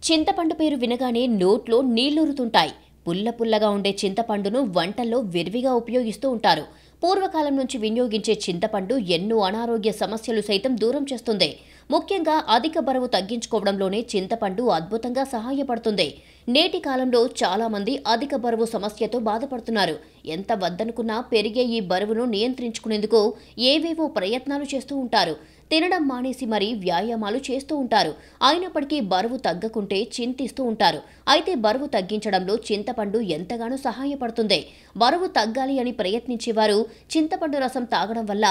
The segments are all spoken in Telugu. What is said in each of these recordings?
చింతపండు పేరు వినగానే నోట్లో నీళ్లూరుతుంటాయి. పుల్ల పుల్లగా ఉండే చింతపండును వంటల్లో విరివిగా ఉపయోగిస్తూ ఉంటారు. పూర్వకాలం నుంచి వినియోగించే చింతపండు ఎన్నో అనారోగ్య సమస్యలు సైతం దూరం చేస్తుంది. ముఖ్యంగా అధిక బరువు తగ్గించుకోవడంలోనే చింతపండు అద్భుతంగా సహాయపడుతుంది. నేటి కాలంలో చాలా మంది అధిక బరువు సమస్యతో బాధపడుతున్నారు. ఎంత వద్దనుకున్నా పెరిగే ఈ బరువును నియంత్రించుకునేందుకు ఏవేవో ప్రయత్నాలు చేస్తూ ఉంటారు. తినడం మానేసి మరీ వ్యాయామాలు చేస్తూ ఉంటారు. అయినప్పటికీ బరువు తగ్గకుంటే చింతిస్తూ ఉంటారు. అయితే బరువు తగ్గించడంలో చింతపండు ఎంతగానో సహాయపడుతుంది. బరువు తగ్గాలి అని ప్రయత్నించేవారు చింతపండు రసం తాగడం వల్ల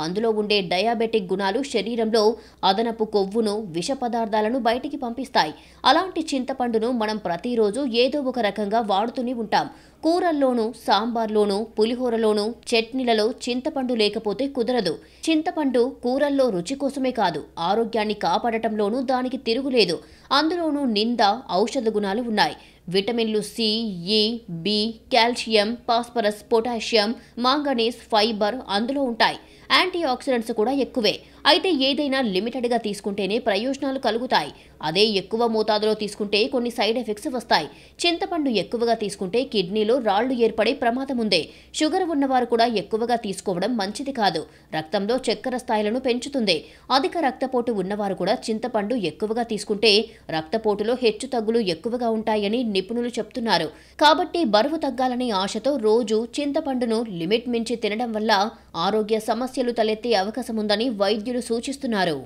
అందులో ఉండే డయాబెటిక్ గుణాలు శరీరంలో అదనపు కొవ్వును, విష పదార్థాలను బయటికి పంపిస్తాయి. అలాంటి చింతపండును మనం ప్రతిరోజు ఏదో ఒక రకంగా వాడుతూనే ఉంటాం. కూరల్లోనూ, సాంబార్లోనూ, పులిహోరలోనూ, చట్నీలలో చింతపండు లేకపోతే కుదరదు. చింతపండు కూరల్లో రుచి కోసమే కాదు, ఆరోగ్యాన్ని కాపాడటంలోనూ దానికి తిరుగులేదు. అందులోనూ నిండా ఔషధ గుణాలు ఉన్నాయి. విటమిన్లు C, E, B, calcium, phosphorus, potassium, manganese, fibre అందులో ఉంటాయి. యాంటీ ఆక్సిడెంట్స్ కూడా ఎక్కువే. అయితే ఏదైనా లిమిటెడ్గా తీసుకుంటేనే ప్రయోజనాలు కలుగుతాయి. అదే ఎక్కువ మోతాదులో తీసుకుంటే కొన్ని సైడ్ ఎఫెక్ట్స్ వస్తాయి. చింతపండు ఎక్కువగా తీసుకుంటే కిడ్నీలో రాళ్లు ఏర్పడే ప్రమాదం ఉంది. షుగర్ ఉన్నవారు కూడా ఎక్కువగా తీసుకోవడం మంచిది కాదు. రక్తంలో చక్కెర స్థాయిలను పెంచుతుంది. అధిక రక్తపోటు ఉన్నవారు కూడా చింతపండు ఎక్కువగా తీసుకుంటే రక్తపోటులో హెచ్చుతగ్గులు ఎక్కువగా ఉంటాయని నిపుణులు చెప్తున్నారు. కాబట్టి బరువు తగ్గాలనే ఆశతో రోజు చింతపండును లిమిట్ మించి తినడం వల్ల ఆరోగ్య సమస్యలు తలెత్తే అవకాశం ఉందని వైద్యులు సూచిస్తున్నారు.